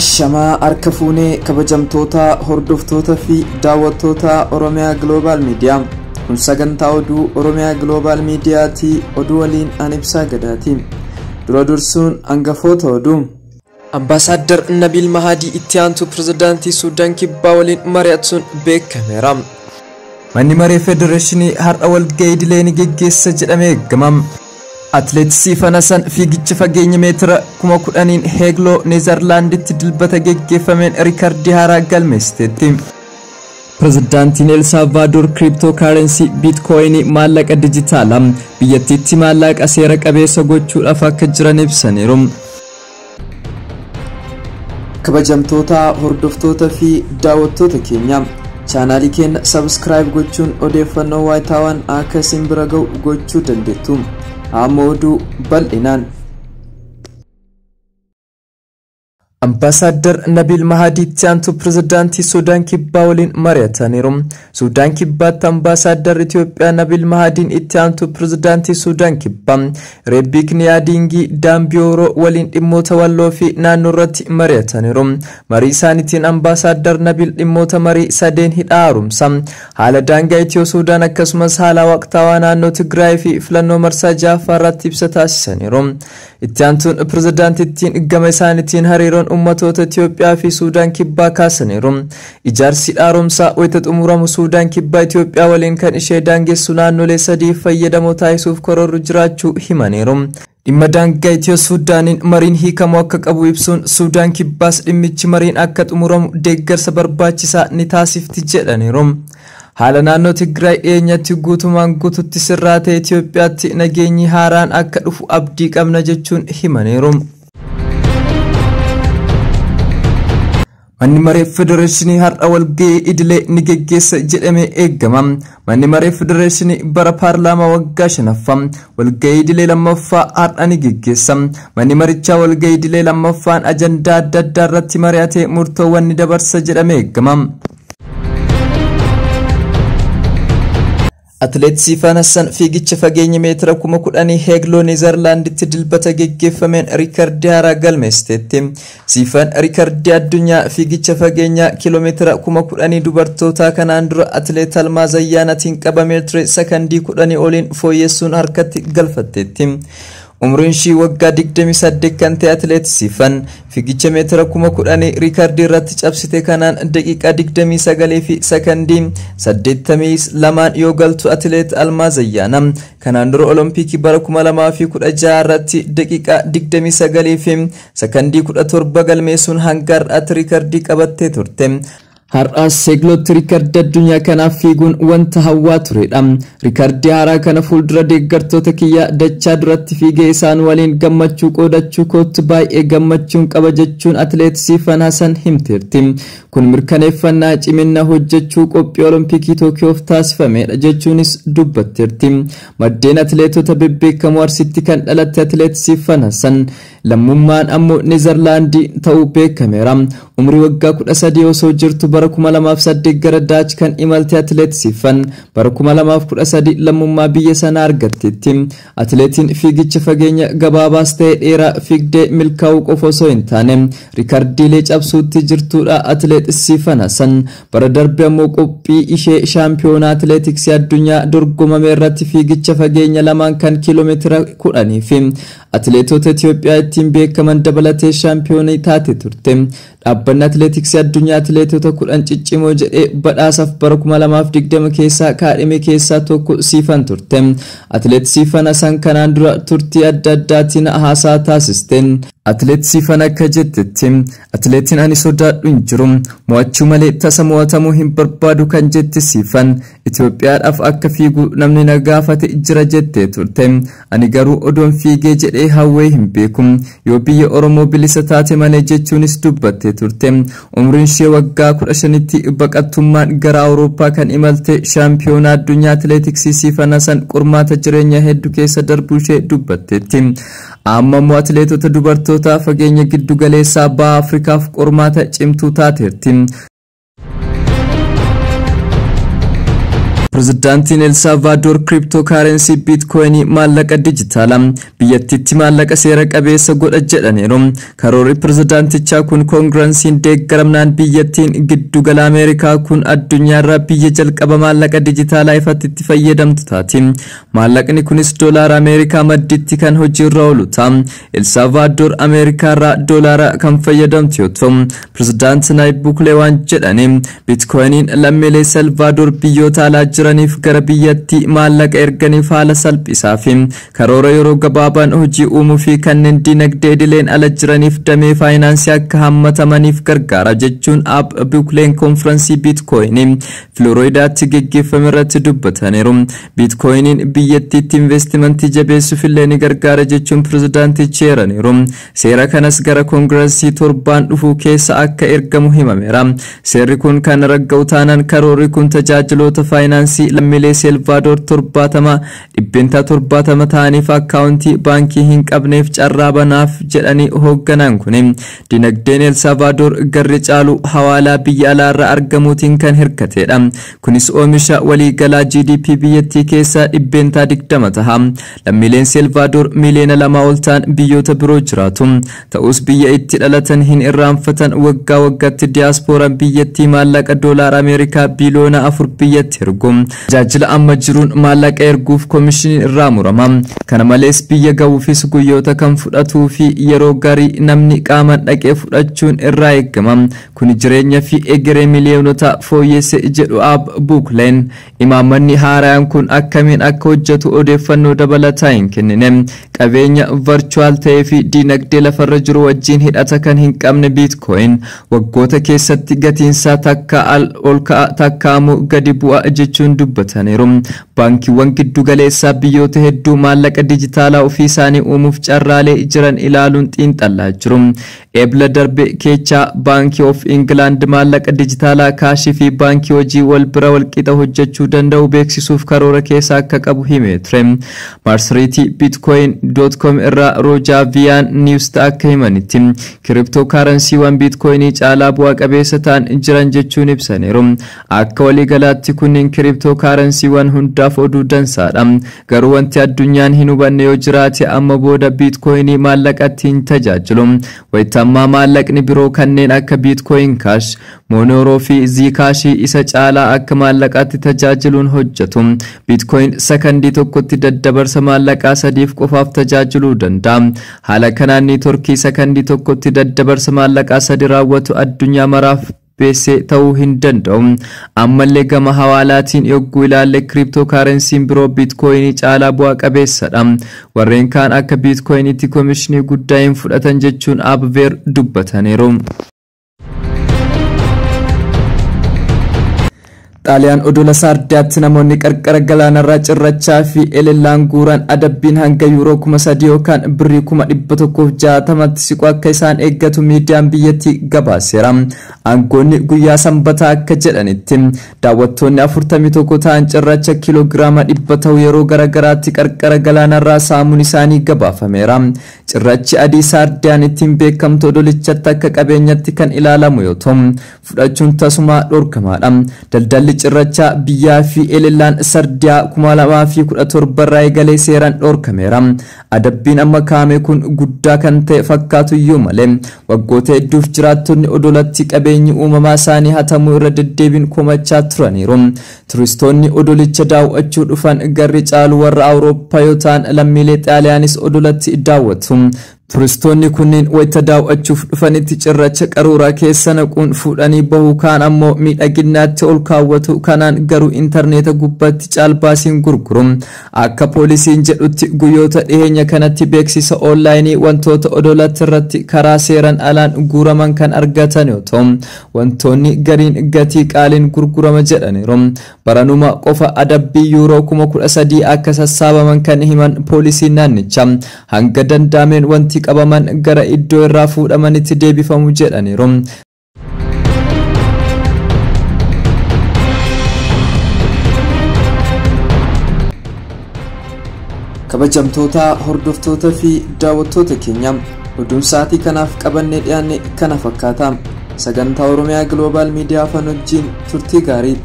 Ashamaa harka fuunee kabajamtoota hordoftoota fi daawwattoota Oromiyaa Global Media kun sagantaa oduu Oromiyaa Global Mediaati. Oduu waliin Ibsaa Gadaati. Dura dursuun hangafoota oduu. Ambasaaddar Nabiil Maahdii itti aantuu preezdantii Sudaan kibbaa waliin mari'achuun beekameera. Manni maree federeeshinii har'a walgahii idilee ni geggeessa jedhamee eegama. Atileetii Fanasan fiigicha fageenya meetira 10,000 Heegloo Neezerlaanditti dilbata geggeeffameen riikardii haaraa galmeessiteetti. Preezdantiin El Salvador cryptocurrency Bitcoin maallaqa dijitaalaa biyyattiitti maallaqa seera qabeessa gochuudhaaf akka jiran ibsaniiru. Kabajamtoota hordoftoota fi daawwattoota keenya chaanaalii keenya subscribe gochuun odeeffannoo waayitaawwan akka isin bira ga'u gochuu dandeettu. Oduu bal'inaan. Ambasaaddar Nabiil Maahdii itti aantuu preezdantii Sudaan kibbaa waliin mari'ataniiru. Sudaan kibbaatti Ambasaaddar Itoophiyaa Nabiil Maahdiin itti aantuu preezdantii Sudaan kibbaa Reebbiik Niyaadingii Daambiyooroo waliin dhimmoota walloo fi naannoo irratti mari'ataniiru. Marii isaaniitiin Ambasaaddar Nabiil dhimmoota marii sadeen hidha haaromsa, haala daangaa Itiyoo Sudaan akkasumas haala waqtaawaa naannoo Tigraay fi filannoo marsaa ja'affaa irratti ibsa taasisaniiru. Itti aantuun preezdantiittiin gama isaaniitiin hariiroon ummatoota Itoophiyaa fi Sudaan kibbaa kaasaniiru. Ijaarsi haaromsaa wayita xumuramu Sudaan kibbaa Itoophiyaa waliin kan ishee daangessu naannolee sadii fayyadamoo taasisuuf karoorri jiraachuu himaniiru. Dhimma daangaa Itiyoo Sudaaniin mariin hiikamuu akka qabu ibsuun Sudaan kibbaas dhimmichi mariin akka xumuramu deeggarsa barbaachisaa ni taasifti jedhaniiru. Haala naannoo Tigraay dhiyeenyatti guutumaan guututti sirraa ta'e Itoophiyaatti nageenyi haaraan akka dhufu abdii qabna jechuun himaniiru. Manni maree federeeshinii har'a walgahii idilee ni geggeessa jedhamee eegama. Manni maree federeeshinii bara paarlaamaa waggaa 5ffaa walgahii idilee lammaffaa har'a ni geggeessa. Manni marichaa walgahii idilee lammaffaan ajandaa adda addaa irratti mari'atee murtoowwan ni dabarsa jedhamee eegama. Atileetii Fanasan fiigicha fageenya meetira 10,000 Heegloo Neezerlaanditti dilbata geggeeffameen riikardii haaraa galmeessiteetti. Siifan riikardii addunyaa fiigicha fageenya kiiloomeetira 10,000 dubartootaa kanaan dura atileet Almaaz Ayyaanaatiin qabamee ture sakandii 10 oliin fooyyessuun harkatti galfatteetti. Umriin ishii waggaa 28 kan ta'e atileet Siifan fiigicha meetira 10,000 riikardii irratti cabsite kanaan daqiiqaa 29 fi sakandii 82 yoo galtu atileet Almaaz Ayyaanaa kanaan dura olompikii bara 2016 irratti daqiiqaa 29 fi sakandii 17 galmeessuun hanga har'aatti riikardii qabattee turte. Har'aas Heeglootti riikardii addunyaa kanaaf fiiguun wanta hawwaa turedha. Riikardii haaraa kana fuuldura deeggartoota kiyya dachaa duratti fiigee isaan waliin gammachuu qoodachuu kootti baay'ee gammachuun qaba jechuun atileetii Fanasan himteerti. Kun mirkaneeffannaa cimina hojjechuu qophii olompikii Tookiyoof taasifamedha jechuunis dubbatteerti. Maddeen atileetota bebbeekamoo Arsiitti kan dhalatte atileetii Fanasan lammummaan ammoo Neezerlaandii ta'uu beekameera. Umrii waggaa 13 osoo jirtu bara 2008 gara Daach kan imalte atileet Siifan bara 2013 lammummaa biyya sanaa argatteetti. Atileetiin fiigicha fageenya gabaabaas ta'e dheeraa fiigdee milkaa'uu qofa osoo hin taane riikardiilee cabsuutti jirtudha. Atileet Fanasan bara darbe ammoo qophii ishee shaampiyoonaa atileetiksii addunyaa dorgomame irratti fiigicha fageenya lamaan kan kiiloomeetira 10 fi atileetota Itoophiyaa ittiin beekaman dabalatee shaampiyoonii taate turte. Dhaabbanni atileetiksii addunyaa atileetota 10 ciccimoo jedhee badhaasaaf bara 2020 keessaa kaadhime keessaa tokko Siifan turte. Atileet Fanasan kanaan dura turtii adda addaatiin haasaa taasisteen. Atileet Siifan akka jettetti atileetiin ani sodaadhu hin jiru, mo'achuu malee tasa mo'atamuu hin barbaadu kan jette Siifan Itoophiyaadhaaf akka fiigu namni na gaafate jira jettee turte. Ani garuu odoon fiigee jedhee hawwee hin beeku, yoo biyya Oromoo bilisa taate malee jechuunis dubbattee turte. Umriin ishee waggaa 15tti baqattummaan gara Awurooppaa kan imalte shaampiyoonaa addunyaa atileetiksii Fanasan qormaata jireenya hedduu keessa darbuu ishee dubbatteetti. Amma immoo atileetota dubartoota fageenya giddu galeessaa baha Afrikaaf qormaata cimtuu taateerti. preezdantiin El Salvador cryptocurrency bitcoin maallaqa dijitaala biyyattiitti maallaqa seera qabeessa godha jedhaniiru. Karoorri preezdantichaa kun koongireensiin deeggaramnaan biyyattiin giddu gala Ameerikaa kun addunyaarraa biyya jalqaba maallaqa dijitaalaa ifatti itti fayyadamtu taati. Maallaqni kunis doolaara Ameerikaa maddiitti kan hojiirra oolu ta'a. El Salvador Ameerikaarraa doolaara kan fayyadamtu yoo ta'u, preezdantiin Nabiil waan jedhani bitcoiniin lammiilee Salvador biyyoota alaa jiraniif gara biyyatti maallaqa erganiif haala salphisaa fi karoora yeroo gabaabaan hojii uumuu fi kanneen dinagdee idileen ala jiraniif damee faayinaansii akka hammatamaniif gargaara jechuun Nabiil konfiraansii bitcoin Floridaatti geggeeffame irratti dubbataniiru. Bitcoiniin biyyattiitti investimentii jabeessuuf illee ni gargaara jechuun preezdantichi eeraniiru. Seera kanas gara koongirensii torbaan dhufuu keessa akka ergamu himameera. Seerri kun kan ragga'u taanaan karoorri kun tajaajiloota faayinaansii lammiilee Salvador 70% ta'aniif akkaawuntii baankii hin qabneef carraa banaaf jedhanii hoogganaan kun dinagdeen El Salvador garri caalu hawaalaa biyya alaarraa argamuutiin kan hirkatedha. Kunis oomisha waliigalaa GDP biyyattii keessaa 20% ta'a. Lammiileen Salvador miliyoona 2 ol ta'an biyyoota biroo jiraatu. Ta'us biyya itti dhalatan hin irraanfatan waggaa waggaatti diyaaspooraan biyyattii maallaqa doolaara Ameerikaa biliyoona 4 biyyatti ergu. Tajaajila amma jiruun maallaqa erguuf koomishiniin irraa murama. Kana malees biyya ga'uufis guyyoota kan fudhatuu fi yeroo garii namni qaamaan dhaqee fudhachuun irraa eegama. Kun jireenya fi egeree miliyoonota fooyyesse jedhu Nabiil. Imaammanni haaraan kun akkamiin akka hojjetu odeeffannoo dabalataa hin kennine. Qabeenya virtual ta'ee fi dinagdee lafarra jiru wajjin hidhata kan hin qabne bitcoin waggoota keessatti gatiinsaa takkaamu gadi bu'a jechuun dubbataniiru. Baankiiwwan giddu galeessaa biyyoota hedduu maallaqa dijitaalaa ofii isaanii uumuuf carraalee jiran ilaaluun xiinxallaa jiru. Ebla darbe keechaa baankii of England maallaqa dijitaalaa kaashii fi baankii hojii wal bira walqixa hojjechuu danda'u beeksisuuf karoora keessa akka qabu himee ture. Marsariitii bitcoin.com irraa Roojaviyaan News akka himanitti kiriptookaransiiwwan bitcoinii caalaa bu'aa qabeessa ta'an jiran jechuun ibsaniiru. Akka waliigalaatti kunniin kiriptookaransiiwwan hundaaf oduu dansaadha. Garuu wanti addunyaan hin hubanne yoo jiraate amma booda bitcoinii maallaqatti hin tajaajilu. Wayitaammaa maallaqni biroo kanneen akka bitcoin cash, monero fi zcash isa caalaa akka maallaqatti tajaajiluun hojjetu. Bitcoin sakandii tokkotti daddabarsa maallaqaa 3 qofaaf tajaajiluu danda'a. Haala kanaan neetworkii sakandii tokkotti daddabarsa maallaqaa 3 raawwatu addunyaa maraaf beesse ta'uu hin danda'u. Ammallee gama hawaalaatiin yogguu ilaalle kiriptookarensiin biroo bitcoinii caalaa bu'aa qabeessadha. Warreen kaan akka bitcoiniitti koomishinii guddaa hin fudhatan jechuun Nabiil dubbataniiru. Xaaliyaan odola Saardiyaatti namoonni qarqara galaanarraa cirrachaa fi elellaan guuran adabbiin hanga yuuroo 3,000 yookaan birrii 160tti siqu akka isaan eeggatu miidiyaan biyyattii gabaaseera. Aangoonni guyyaa sanbataa akka jedhanitti daawwattoonni 41 ta'an cirracha kiiloogiraama 100 ta'u yeroo garagaraatti qarqara galaanarraa saamuun isaanii gabaafameera. Cirrachi adii Saardiyaan ittiin beekamtu odolichatti akka qabeenyatti kan ilaalamu yoo ta'u fudhachuun tasumaa dhorkamaadha. Daldalli cirracha biyyaa fi elellaan Saardiyaa 2017 irraa eegalee seeraan dhorkameera. Adabbiin amma kaame kun guddaa kan ta'e fakkaatu iyyuu malee waggoota hedduuf jiraattonni odolatti qabeenyi uumamaa isaanii hatamuu irra deddeebiin komachaa turaniiru. Turistoonni odolicha daawwachuu dhufan garri caalu warra Awurooppaa yoo ta'an lammiilee Xaaliyaanis odolatti daawwatu. Turistoonni kunniin wayita daawwachuuf dhufanitti cirracha qaruuraa keessa naquun fuudhanii bahuu kaan ammoo miidhaginaatti ol kaawwatu kanaan garuu intarneeta gubbaatti caalbaasiin gurguru. Akka poolisiin jedhutti guyyoota dhiheenya kanatti beeksisa onlaayinii wantoota odolatti irratti karaa seeran alaan guuraman kan argatan yoo ta'u wantoonni gariin gatii qaaliin gurgurama jedhaniiru. Baranuma qofa adabbii yuuroo 13,000 akka sassaabaman kan himan poolisiin naannicha hanga danda'ameen wanti qabaman gara iddoo irraa fuudhamanitti deebifamu jedhaniiru. Kabajamtoota hordoftoota fi daawwattoota keenya oduun sa'aatii kanaaf qabannee dhiyaanne kana fakkaata. Sagantaa Oromiyaa Global Media Afaan wajjin turtii gaarii.